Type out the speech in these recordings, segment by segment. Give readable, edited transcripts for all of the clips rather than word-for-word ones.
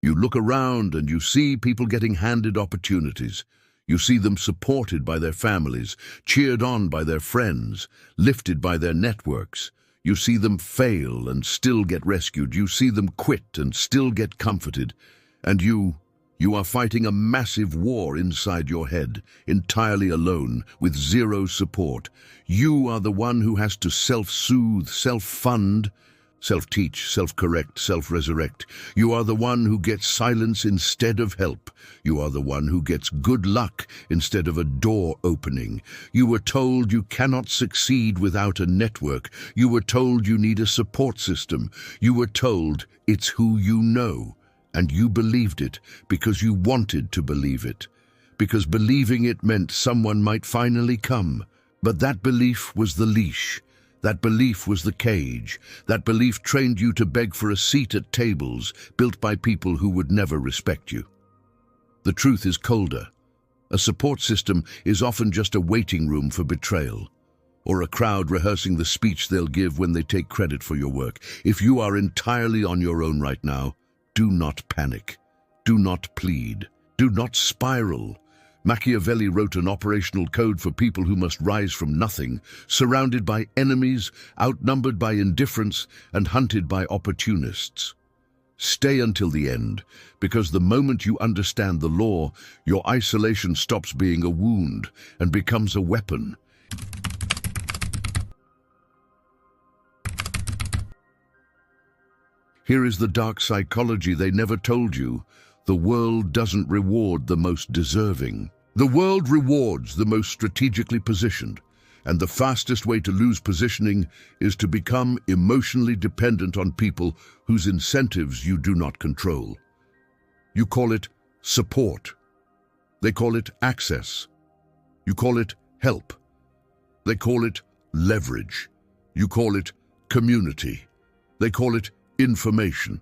You look around and you see people getting handed opportunities. You see them supported by their families, cheered on by their friends, lifted by their networks. You see them fail and still get rescued. You see them quit and still get comforted. And you are fighting a massive war inside your head, entirely alone, with zero support. You are the one who has to self-soothe, self-fund, self-teach, self-correct, self-resurrect. You are the one who gets silence instead of help. You are the one who gets good luck instead of a door opening. You were told you cannot succeed without a network. You were told you need a support system. You were told it's who you know. And you believed it because you wanted to believe it. Because believing it meant someone might finally come. But that belief was the leash. That belief was the cage. That belief trained you to beg for a seat at tables built by people who would never respect you. The truth is colder. A support system is often just a waiting room for betrayal, or a crowd rehearsing the speech they'll give when they take credit for your work. If you are entirely on your own right now, do not panic. Do not plead. Do not spiral. Machiavelli wrote an operational code for people who must rise from nothing, surrounded by enemies, outnumbered by indifference, and hunted by opportunists. Stay until the end, because the moment you understand the law, your isolation stops being a wound and becomes a weapon. Here is the dark psychology they never told you. The world doesn't reward the most deserving. The world rewards the most strategically positioned, and the fastest way to lose positioning is to become emotionally dependent on people whose incentives you do not control. You call it support. They call it access. You call it help. They call it leverage. You call it community. They call it information.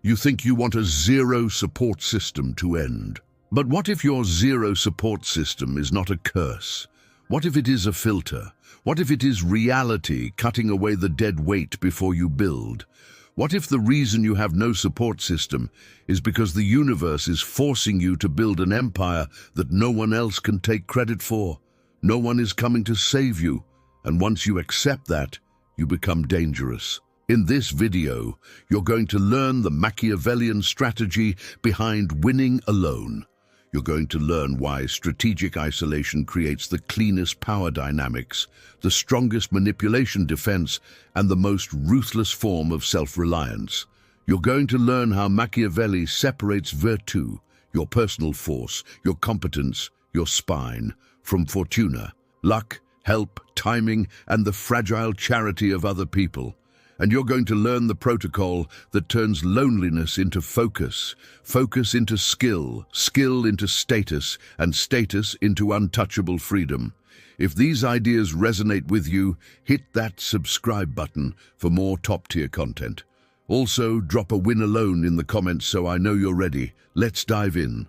You think you want a zero support system to end. But what if your zero support system is not a curse? What if it is a filter? What if it is reality cutting away the dead weight before you build? What if the reason you have no support system is because the universe is forcing you to build an empire that no one else can take credit for? No one is coming to save you, and once you accept that, you become dangerous. In this video, you're going to learn the Machiavellian strategy behind winning alone. You're going to learn why strategic isolation creates the cleanest power dynamics, the strongest manipulation defense, and the most ruthless form of self-reliance. You're going to learn how Machiavelli separates virtù, your personal force, your competence, your spine, from fortuna, luck, help, timing, and the fragile charity of other people. And you're going to learn the protocol that turns loneliness into focus, focus into skill, skill into status, and status into untouchable freedom. If these ideas resonate with you, hit that subscribe button for more top-tier content. Also, drop a win alone in the comments so I know you're ready. Let's dive in.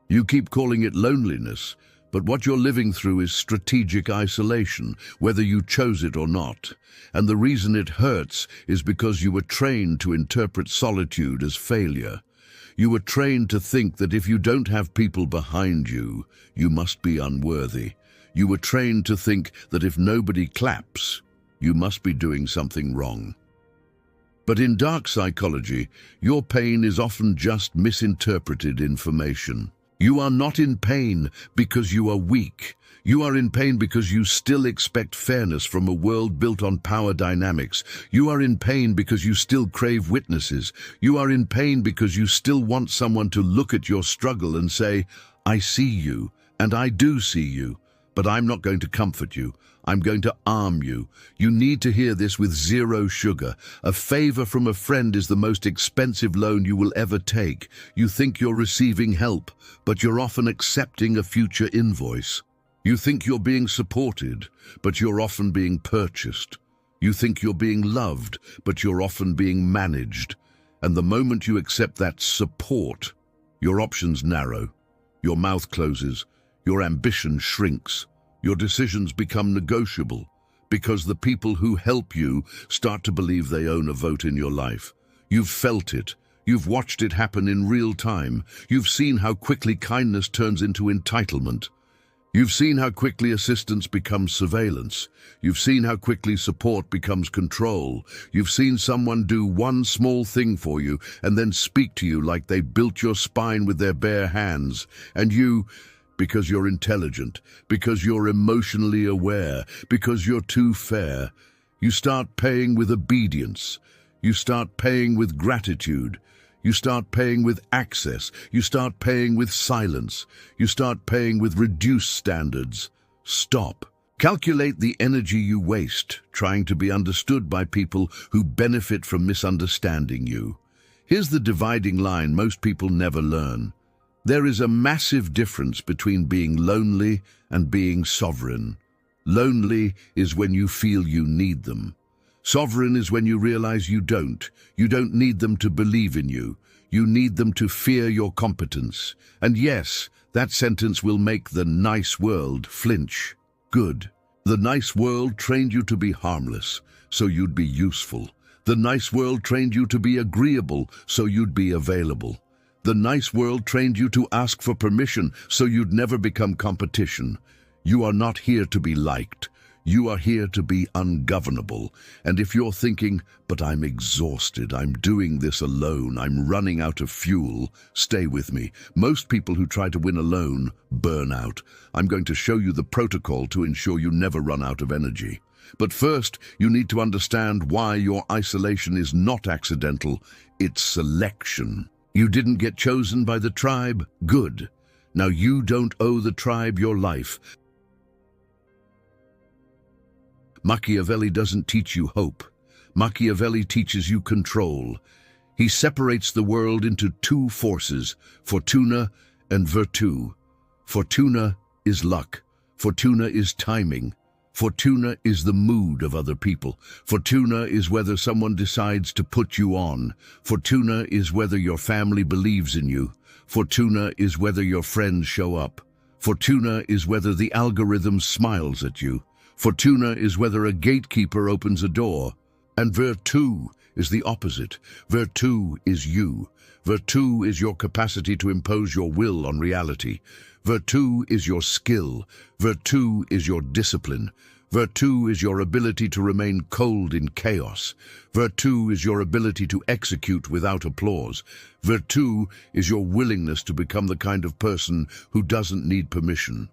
You keep calling it loneliness, but what you're living through is strategic isolation, whether you chose it or not. And the reason it hurts is because you were trained to interpret solitude as failure. You were trained to think that if you don't have people behind you, you must be unworthy. You were trained to think that if nobody claps, you must be doing something wrong. But in dark psychology, your pain is often just misinterpreted information. You are not in pain because you are weak. You are in pain because you still expect fairness from a world built on power dynamics. You are in pain because you still crave witnesses. You are in pain because you still want someone to look at your struggle and say, "I see you, and I do see you, but I'm not going to comfort you. I'm going to arm you." You need to hear this with zero sugar. A favor from a friend is the most expensive loan you will ever take. You think you're receiving help, but you're often accepting a future invoice. You think you're being supported, but you're often being purchased. You think you're being loved, but you're often being managed. And the moment you accept that support, your options narrow, your mouth closes, your ambition shrinks. Your decisions become negotiable because the people who help you start to believe they own a vote in your life. You've felt it. You've watched it happen in real time. You've seen how quickly kindness turns into entitlement. You've seen how quickly assistance becomes surveillance. You've seen how quickly support becomes control. You've seen someone do one small thing for you and then speak to you like they built your spine with their bare hands. And you, because you're intelligent, because you're emotionally aware, because you're too fair, you start paying with obedience. You start paying with gratitude. You start paying with access. You start paying with silence. You start paying with reduced standards. Stop. Calculate the energy you waste trying to be understood by people who benefit from misunderstanding you. Here's the dividing line most people never learn. There is a massive difference between being lonely and being sovereign. Lonely is when you feel you need them. Sovereign is when you realize you don't. You don't need them to believe in you. You need them to fear your competence. And yes, that sentence will make the nice world flinch. Good. The nice world trained you to be harmless, so you'd be useful. The nice world trained you to be agreeable, so you'd be available. The nice world trained you to ask for permission, so you'd never become competition. You are not here to be liked. You are here to be ungovernable. And if you're thinking, but I'm exhausted, I'm doing this alone, I'm running out of fuel, stay with me. Most people who try to win alone burn out. I'm going to show you the protocol to ensure you never run out of energy. But first, you need to understand why your isolation is not accidental, it's selection. You didn't get chosen by the tribe? Good. Now you don't owe the tribe your life. Machiavelli doesn't teach you hope. Machiavelli teaches you control. He separates the world into two forces, fortuna and virtù. Fortuna is luck. Fortuna is timing. Fortuna is the mood of other people. Fortuna is whether someone decides to put you on. Fortuna is whether your family believes in you. Fortuna is whether your friends show up. Fortuna is whether the algorithm smiles at you. Fortuna is whether a gatekeeper opens a door. And virtù is the opposite. Virtù is you. Virtù is your capacity to impose your will on reality. Virtù is your skill. Virtù is your discipline. Virtù is your ability to remain cold in chaos. Virtù is your ability to execute without applause. Virtù is your willingness to become the kind of person who doesn't need permission.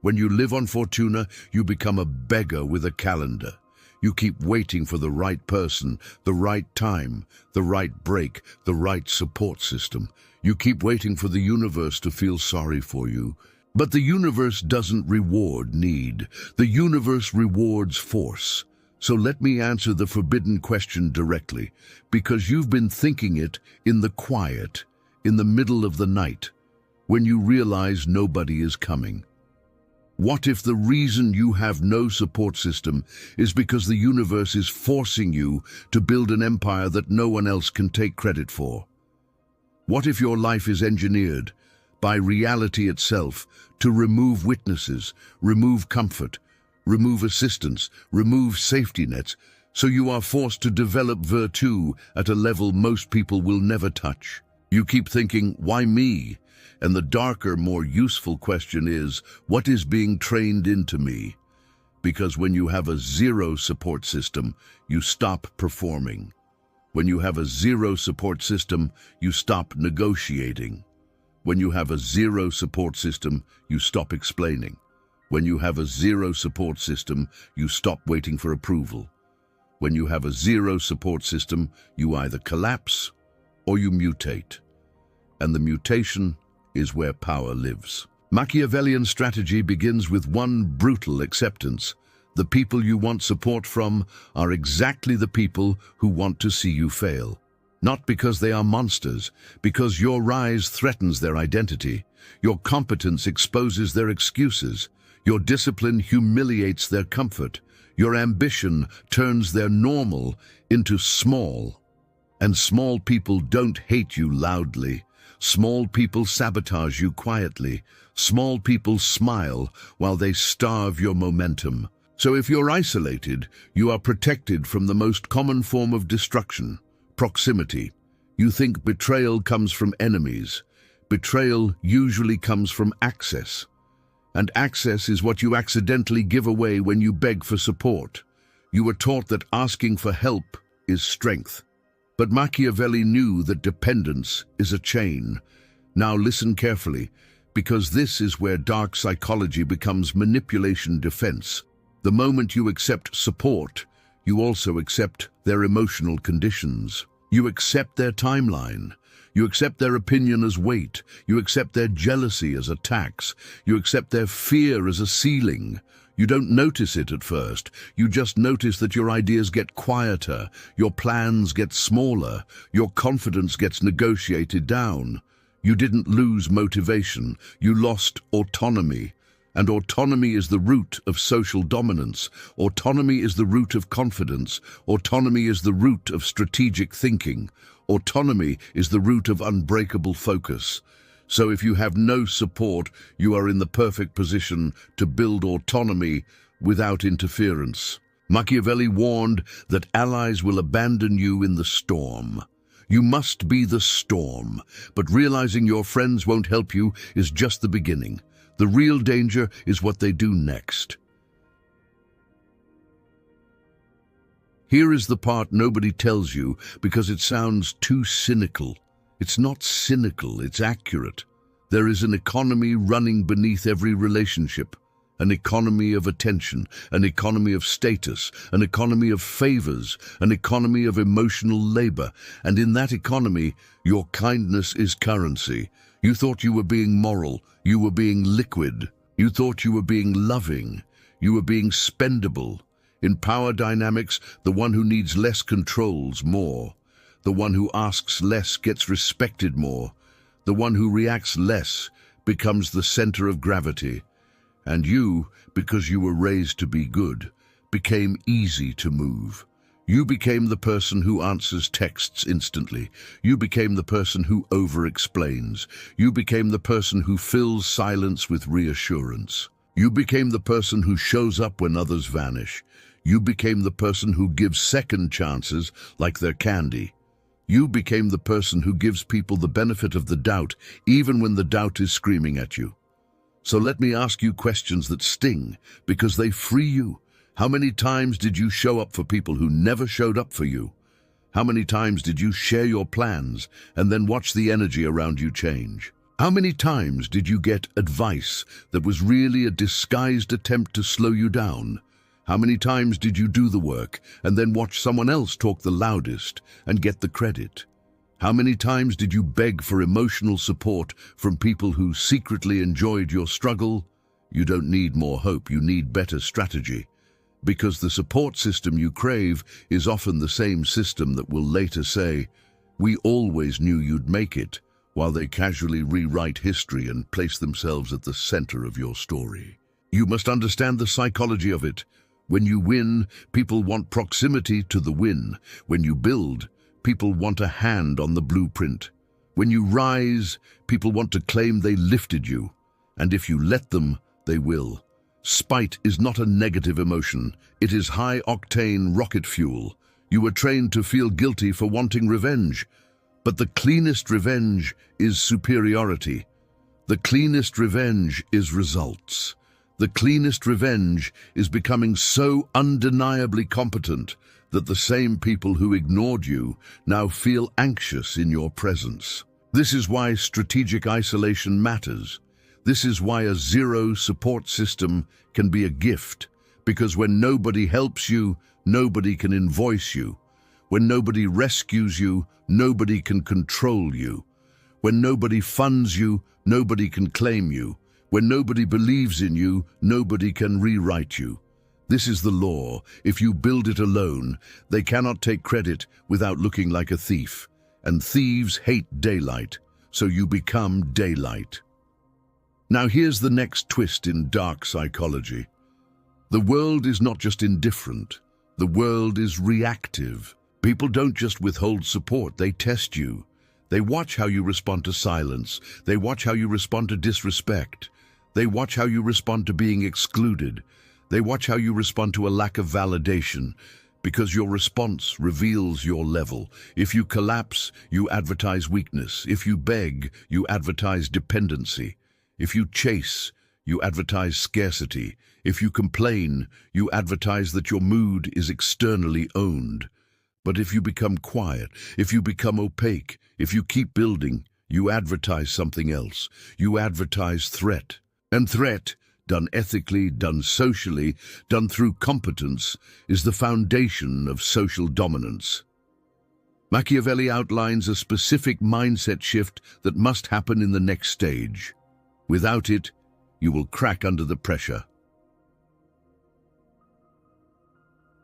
When you live on fortuna, you become a beggar with a calendar. You keep waiting for the right person, the right time, the right break, the right support system. You keep waiting for the universe to feel sorry for you. But the universe doesn't reward need. The universe rewards force. So let me answer the forbidden question directly, because you've been thinking it in the quiet, in the middle of the night, when you realize nobody is coming. What if the reason you have no support system is because the universe is forcing you to build an empire that no one else can take credit for? What if your life is engineered by reality itself to remove witnesses, remove comfort, remove assistance, remove safety nets, so you are forced to develop virtù at a level most people will never touch? You keep thinking, why me? And the darker, more useful question is, what is being trained into me? Because when you have a zero support system, you stop performing. When you have a zero support system, you stop negotiating. When you have a zero support system, you stop explaining. When you have a zero support system, you stop waiting for approval. When you have a zero support system, you either collapse or you mutate. And the mutation is where power lives. Machiavellian strategy begins with one brutal acceptance. The people you want support from are exactly the people who want to see you fail. Not because they are monsters, because your rise threatens their identity. Your competence exposes their excuses. Your discipline humiliates their comfort. Your ambition turns their normal into small. And small people don't hate you loudly. Small people sabotage you quietly. Small people smile while they starve your momentum. So if you're isolated, you are protected from the most common form of destruction, proximity. You think betrayal comes from enemies. Betrayal usually comes from access. And access is what you accidentally give away when you beg for support. You were taught that asking for help is strength. But Machiavelli knew that dependence is a chain. Now listen carefully, because this is where dark psychology becomes manipulation defense. The moment you accept support, you also accept their emotional conditions. You accept their timeline. You accept their opinion as weight. You accept their jealousy as a tax. You accept their fear as a ceiling. You don't notice it at first. You just notice that your ideas get quieter, your plans get smaller, your confidence gets negotiated down. You didn't lose motivation. You lost autonomy. And autonomy is the root of social dominance. Autonomy is the root of confidence. Autonomy is the root of strategic thinking. Autonomy is the root of unbreakable focus. So if you have no support, you are in the perfect position to build autonomy without interference. Machiavelli warned that allies will abandon you in the storm. You must be the storm, but realizing your friends won't help you is just the beginning. The real danger is what they do next. Here is the part nobody tells you because it sounds too cynical. It's not cynical, it's accurate. There is an economy running beneath every relationship. An economy of attention, an economy of status, an economy of favors, an economy of emotional labor. And in that economy, your kindness is currency. You thought you were being moral. You were being liquid. You thought you were being loving. You were being spendable. In power dynamics, the one who needs less controls more. The one who asks less gets respected more. The one who reacts less becomes the center of gravity. And you, because you were raised to be good, became easy to move. You became the person who answers texts instantly. You became the person who over-explains. You became the person who fills silence with reassurance. You became the person who shows up when others vanish. You became the person who gives second chances like they're candy. You became the person who gives people the benefit of the doubt, even when the doubt is screaming at you. So let me ask you questions that sting, because they free you. How many times did you show up for people who never showed up for you? How many times did you share your plans and then watch the energy around you change? How many times did you get advice that was really a disguised attempt to slow you down? How many times did you do the work and then watch someone else talk the loudest and get the credit? How many times did you beg for emotional support from people who secretly enjoyed your struggle? You don't need more hope, you need better strategy. Because the support system you crave is often the same system that will later say, "We always knew you'd make it," while they casually rewrite history and place themselves at the center of your story. You must understand the psychology of it. When you win, people want proximity to the win. When you build, people want a hand on the blueprint. When you rise, people want to claim they lifted you. And if you let them, they will. Spite is not a negative emotion. It is high-octane rocket fuel. You were trained to feel guilty for wanting revenge. But the cleanest revenge is superiority. The cleanest revenge is results. The cleanest revenge is becoming so undeniably competent that the same people who ignored you now feel anxious in your presence. This is why strategic isolation matters. This is why a zero support system can be a gift, because when nobody helps you, nobody can invoice you. When nobody rescues you, nobody can control you. When nobody funds you, nobody can claim you. When nobody believes in you, nobody can rewrite you. This is the law. If you build it alone, they cannot take credit without looking like a thief. And thieves hate daylight, so you become daylight. Now here's the next twist in dark psychology. The world is not just indifferent. The world is reactive. People don't just withhold support, they test you. They watch how you respond to silence. They watch how you respond to disrespect. They watch how you respond to being excluded. They watch how you respond to a lack of validation. because your response reveals your level. If you collapse, you advertise weakness. If you beg, you advertise dependency. If you chase, you advertise scarcity. If you complain, you advertise that your mood is externally owned. But if you become quiet, if you become opaque, if you keep building, you advertise something else. You advertise threat. And threat, done ethically, done socially, done through competence, is the foundation of social dominance. Machiavelli outlines a specific mindset shift that must happen in the next stage. Without it, you will crack under the pressure.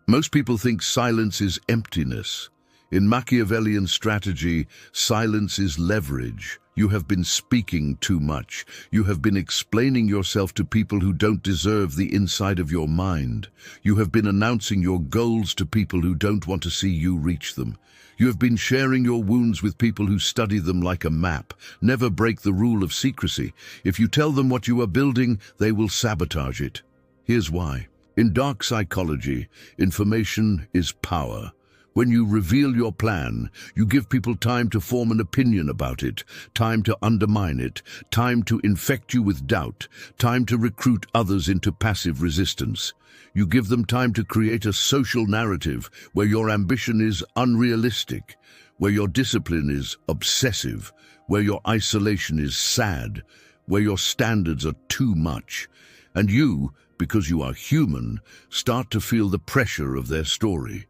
Most people think silence is emptiness. In Machiavellian strategy, silence is leverage. You have been speaking too much. You have been explaining yourself to people who don't deserve the inside of your mind. You have been announcing your goals to people who don't want to see you reach them. You have been sharing your wounds with people who study them like a map. Never break the rule of secrecy. If you tell them what you are building, they will sabotage it. Here's why. In dark psychology, information is power. When you reveal your plan, you give people time to form an opinion about it, time to undermine it, time to infect you with doubt, time to recruit others into passive resistance. You give them time to create a social narrative where your ambition is unrealistic, where your discipline is obsessive, where your isolation is sad, where your standards are too much. And you, because you are human, start to feel the pressure of their story.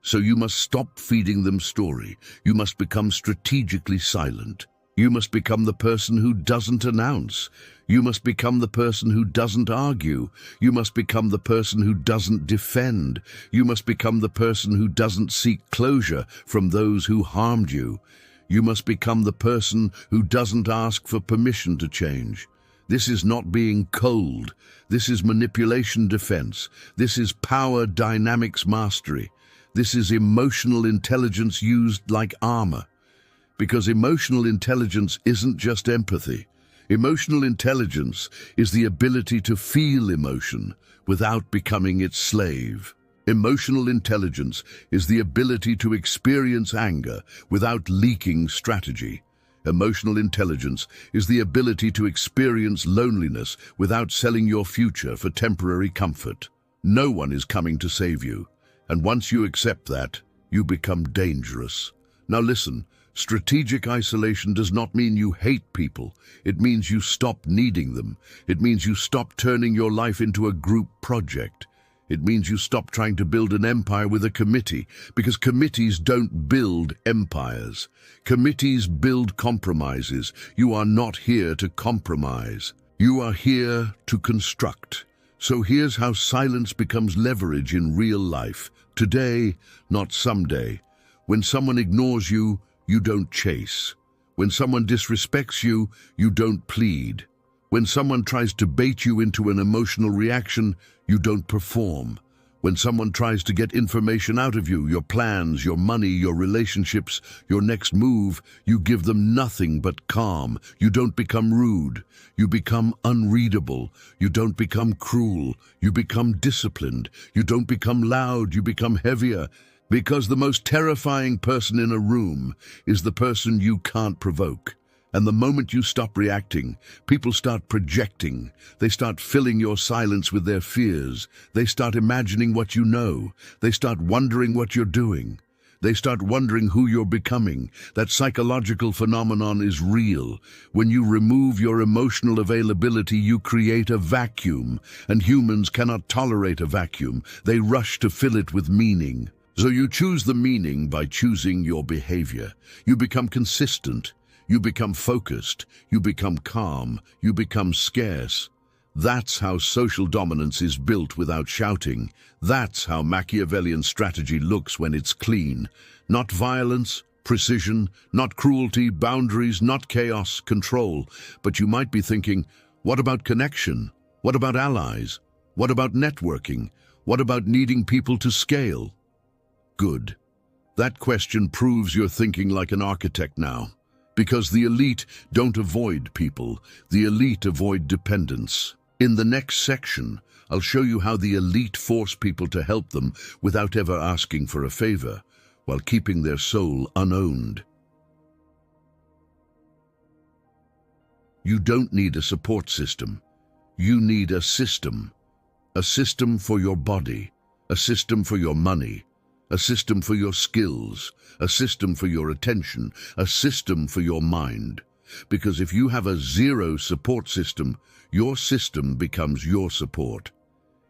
So you must stop feeding them story. You must become strategically silent. You must become the person who doesn't announce. You must become the person who doesn't argue. You must become the person who doesn't defend. You must become the person who doesn't seek closure from those who harmed you. You must become the person who doesn't ask for permission to change. This is not being cold. This is manipulation defense. This is power dynamics mastery. This is emotional intelligence used like armor. Because emotional intelligence isn't just empathy. Emotional intelligence is the ability to feel emotion without becoming its slave. Emotional intelligence is the ability to experience anger without leaking strategy. Emotional intelligence is the ability to experience loneliness without selling your future for temporary comfort. No one is coming to save you. And once you accept that, you become dangerous. Now listen, strategic isolation does not mean you hate people. It means you stop needing them. It means you stop turning your life into a group project. It means you stop trying to build an empire with a committee, because committees don't build empires. Committees build compromises. You are not here to compromise. You are here to construct. So here's how silence becomes leverage in real life. Today, not someday. When someone ignores you, you don't chase. When someone disrespects you, you don't plead. When someone tries to bait you into an emotional reaction, you don't perform. When someone tries to get information out of you, your plans, your money, your relationships, your next move, you give them nothing but calm. You don't become rude. You become unreadable. You don't become cruel. You become disciplined. You don't become loud. You become heavier. Because the most terrifying person in a room is the person you can't provoke. And the moment you stop reacting, people start projecting. They start filling your silence with their fears. They start imagining what you know. They start wondering what you're doing. They start wondering who you're becoming. That psychological phenomenon is real. When you remove your emotional availability, you create a vacuum. And humans cannot tolerate a vacuum. They rush to fill it with meaning. So you choose the meaning by choosing your behavior. You become consistent. You become focused, you become calm, you become scarce. That's how social dominance is built without shouting. That's how Machiavellian strategy looks when it's clean. Not violence, precision, not cruelty, boundaries, not chaos, control. But you might be thinking, what about connection? What about allies? What about networking? What about needing people to scale? Good. That question proves you're thinking like an architect now. Because the elite don't avoid people, the elite avoid dependence. In the next section, I'll show you how the elite force people to help them without ever asking for a favor, while keeping their soul unowned. You don't need a support system. You need a system. A system for your body, a system for your money, a system for your skills, a system for your attention, a system for your mind. Because if you have a zero support system, your system becomes your support.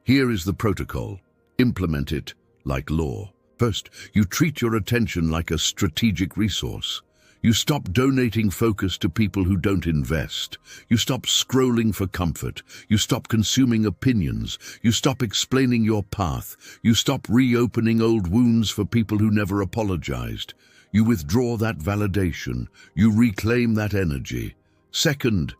Here is the protocol. Implement it like law. First, you treat your attention like a strategic resource. You stop donating focus to people who don't invest. You stop scrolling for comfort. You stop consuming opinions. You stop explaining your path. You stop reopening old wounds for people who never apologized. You withdraw that validation. You reclaim that energy. Second,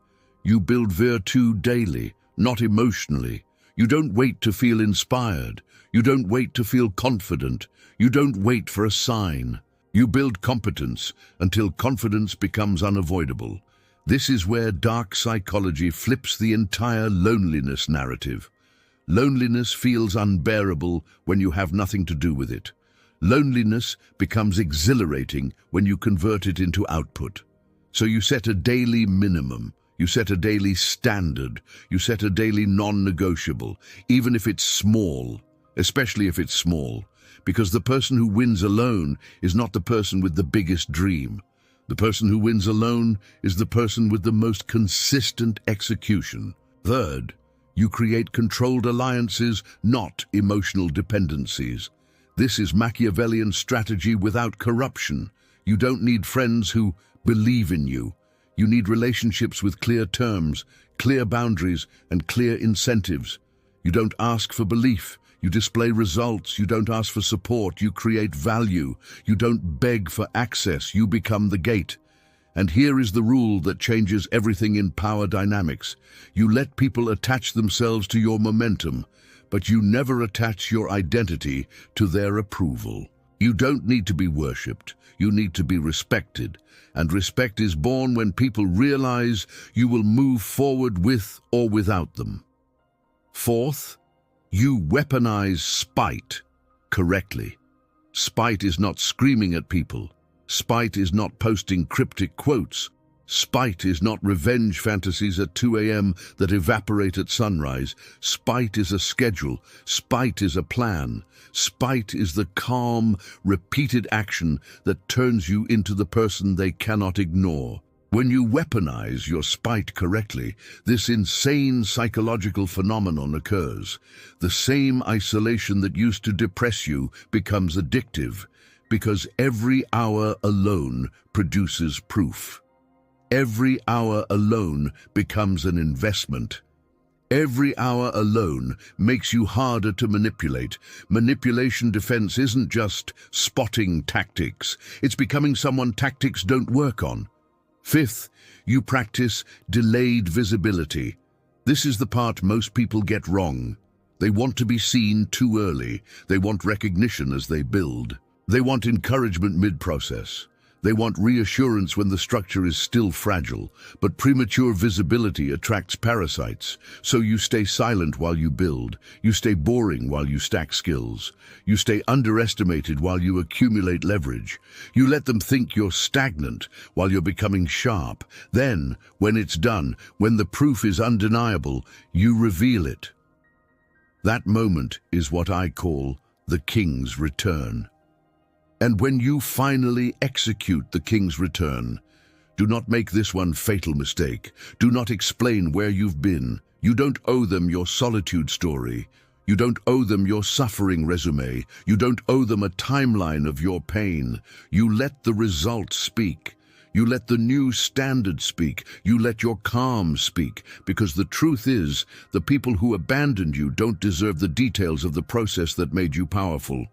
you build virtue daily, not emotionally. You don't wait to feel inspired. You don't wait to feel confident. You don't wait for a sign. You build competence until confidence becomes unavoidable. This is where dark psychology flips the entire loneliness narrative. Loneliness feels unbearable when you have nothing to do with it. Loneliness becomes exhilarating when you convert it into output. So you set a daily minimum. You set a daily standard. You set a daily non-negotiable, even if it's small, especially if it's small. Because the person who wins alone is not the person with the biggest dream. The person who wins alone is the person with the most consistent execution. Third, you create controlled alliances, not emotional dependencies. This is Machiavellian strategy without corruption. You don't need friends who believe in you. You need relationships with clear terms, clear boundaries, and clear incentives. You don't ask for belief. You display results. You don't ask for support. You create value. You don't beg for access. You become the gate. And here is the rule that changes everything in power dynamics. You let people attach themselves to your momentum, but you never attach your identity to their approval. You don't need to be worshipped. You need to be respected. And respect is born when people realize you will move forward with or without them. Fourth, you weaponize spite correctly. Spite is not screaming at people. Spite is not posting cryptic quotes. Spite is not revenge fantasies at 2 a.m. that evaporate at sunrise. Spite is a schedule. Spite is a plan. Spite is the calm, repeated action that turns you into the person they cannot ignore. When you weaponize your spite correctly, this insane psychological phenomenon occurs. The same isolation that used to depress you becomes addictive, because every hour alone produces proof. Every hour alone becomes an investment. Every hour alone makes you harder to manipulate. Manipulation defense isn't just spotting tactics. It's becoming someone tactics don't work on. Fifth, you practice delayed visibility. This is the part most people get wrong. They want to be seen too early. They want recognition as they build. They want encouragement mid-process. They want reassurance when the structure is still fragile, but premature visibility attracts parasites. So you stay silent while you build. You stay boring while you stack skills. You stay underestimated while you accumulate leverage. You let them think you're stagnant while you're becoming sharp. Then, when it's done, when the proof is undeniable, you reveal it. That moment is what I call the king's return. And when you finally execute the king's return, do not make this one fatal mistake. Do not explain where you've been. You don't owe them your solitude story. You don't owe them your suffering resume. You don't owe them a timeline of your pain. You let the results speak. You let the new standard speak. You let your calm speak. Because the truth is, the people who abandoned you don't deserve the details of the process that made you powerful.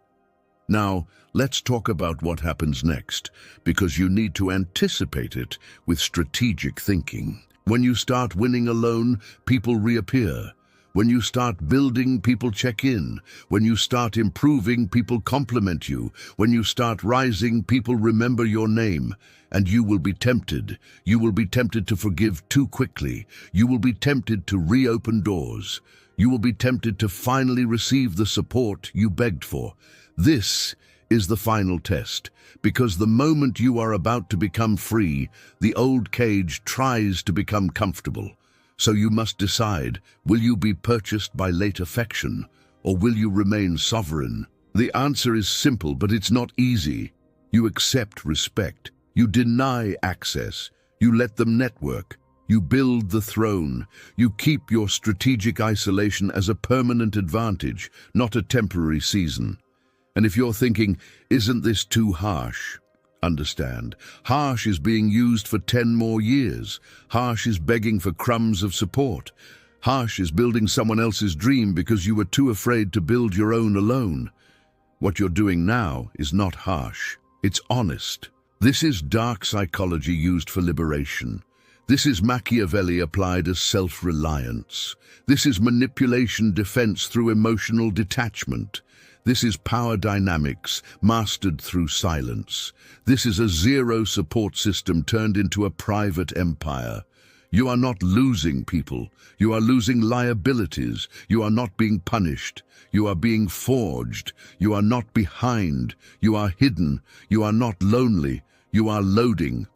Now, let's talk about what happens next, because you need to anticipate it with strategic thinking. When you start winning alone, people reappear. When you start building, people check in. When you start improving, people compliment you. When you start rising, people remember your name. And you will be tempted. You will be tempted to forgive too quickly. You will be tempted to reopen doors. You will be tempted to finally receive the support you begged for. This is the final test, because the moment you are about to become free, the old cage tries to become comfortable. So you must decide, will you be purchased by late affection, or will you remain sovereign? The answer is simple, but it's not easy. You accept respect. You deny access. You let them network. You build the throne. You keep your strategic isolation as a permanent advantage, not a temporary season. And if you're thinking, isn't this too harsh? Understand, harsh is being used for 10 more years. Harsh is begging for crumbs of support. Harsh is building someone else's dream because you were too afraid to build your own alone. What you're doing now is not harsh. It's honest. This is dark psychology used for liberation. This is Machiavelli applied as self-reliance. This is manipulation defense through emotional detachment. This is power dynamics mastered through silence. This is a zero support system turned into a private empire. You are not losing people. You are losing liabilities. You are not being punished. You are being forged. You are not behind. You are hidden. You are not lonely. You are loading.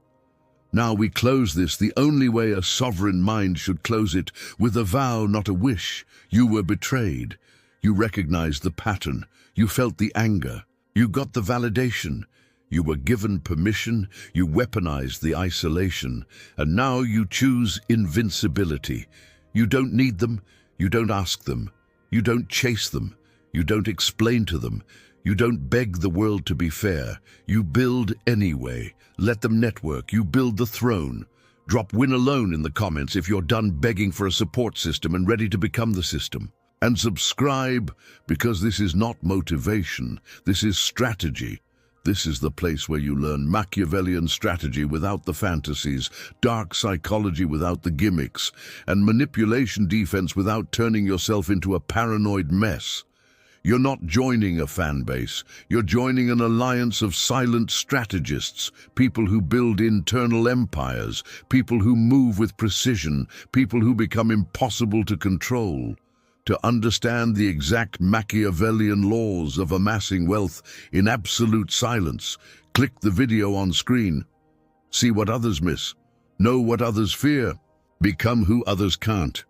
Now we close this the only way a sovereign mind should close it, with a vow, not a wish. You were betrayed. You recognized the pattern. You felt the anger. You got the validation. You were given permission. You weaponized the isolation. And now you choose invincibility. You don't need them. You don't ask them. You don't chase them. You don't explain to them. You don't beg the world to be fair. You build anyway. Let them network. You build the throne. Drop win alone in the comments if you're done begging for a support system and ready to become the system. And subscribe, because this is not motivation. This is strategy. This is the place where you learn Machiavellian strategy without the fantasies, dark psychology without the gimmicks, and manipulation defense without turning yourself into a paranoid mess. You're not joining a fan base. You're joining an alliance of silent strategists, people who build internal empires, people who move with precision, people who become impossible to control. To understand the exact Machiavellian laws of amassing wealth in absolute silence, click the video on screen. See what others miss. Know what others fear. Become who others can't.